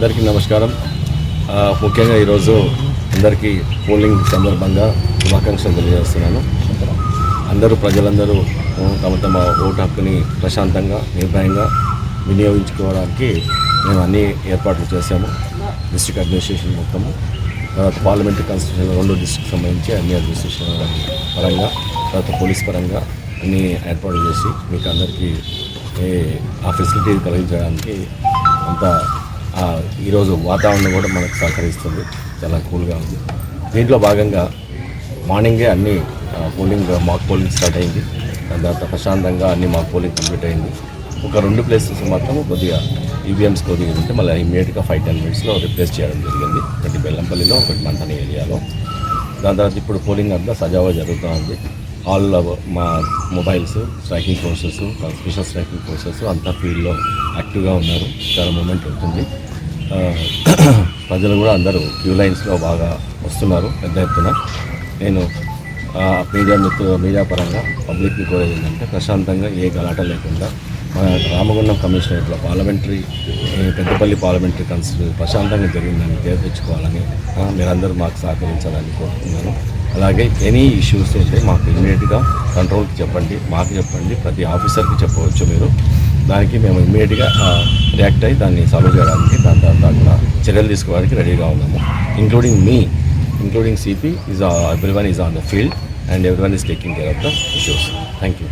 అందరికీ నమస్కారం. ముఖ్యంగా ఈరోజు అందరికీ పోలింగ్ సందర్భంగా శుభాకాంక్షలు తెలియజేస్తున్నాను. ప్రజలందరూ తమ తమ ఓటు హక్కుని ప్రశాంతంగా నిర్భయంగా వినియోగించుకోవడానికి మేము అన్ని ఏర్పాట్లు చేశాము. డిస్ట్రిక్ట్ అడ్మినిస్ట్రేషన్ మొత్తము, తర్వాత పార్లమెంటరీ కాన్స్టిట్యూషన్ 2 డిస్ట్రిక్ట్ సంబంధించి అన్ని అడ్మినిస్ట్రేషన్ పరంగా, తర్వాత పోలీస్ పరంగా అన్ని ఏర్పాట్లు చేసి మీకు అందరికీ ఆ ఫెసిలిటీ కలిగించడానికి అంతా ఈరోజు వాతావరణం కూడా మనకు సహకరిస్తుంది. చాలా కూల్గా ఉంది. దీంట్లో భాగంగా మార్నింగే అన్ని మాక్ పోలింగ్ స్టార్ట్ అయింది. దాని తర్వాత ప్రశాంతంగా అన్ని మాక్ పోలింగ్ కంప్లీట్ అయింది. ఒక 2 ప్లేసెస్ మాత్రం కొద్దిగా ఈవీఎంస్ కొద్దిగా ఉంటే మళ్ళీ ఇమ్మీడియట్గా 5-10 మినిట్స్లో రిప్లేస్ చేయడం జరిగింది. ఒకటి బెల్లంపల్లిలో, ఒకటి మంతని ఏరియాలో. దాని తర్వాత ఇప్పుడు పోలింగ్ అంతా సజావుగా జరుగుతూ ఉంది. ఆల్ మా mobiles, striking forces, special striking forces అంతా ఫీల్డ్లో యాక్టివ్గా ఉన్నారు. చాలా మూమెంట్ ఉంటుంది. ప్రజలు కూడా అందరూ క్యూ లైన్స్లో బాగా వస్తున్నారు పెద్ద ఎత్తున. నేను మీడియా పరంగా పబ్లిక్ని కోరేది ఏంటంటే ప్రశాంతంగా ఏ గలాట లేకుండా మన రామగుండం కమిషనరేట్లో పెద్దపల్లి పార్లమెంటరీ కాన్స్టిట్యూన్సీ ప్రశాంతంగా జరిగిందని పేరు తెచ్చుకోవాలని మీరందరూ మాకు సహకరించాలని కోరుతున్నాను. అలాగే ఎనీ ఇష్యూస్ ఉంటే మాకు ఇమ్మీడియట్గా కంట్రోల్కి చెప్పండి, మాకు చెప్పండి, ప్రతి ఆఫీసర్కి చెప్పవచ్చు మీరు. దానికి మేము ఇమ్మీడియట్గా రియాక్ట్ అయ్యి దాన్ని సాల్వ్ చేయడానికి, దాని తర్వాత కూడా చర్యలు తీసుకోవడానికి రెడీగా ఉన్నాము. including CP, everyone is on the field and everyone is taking care of the issues. Thank you.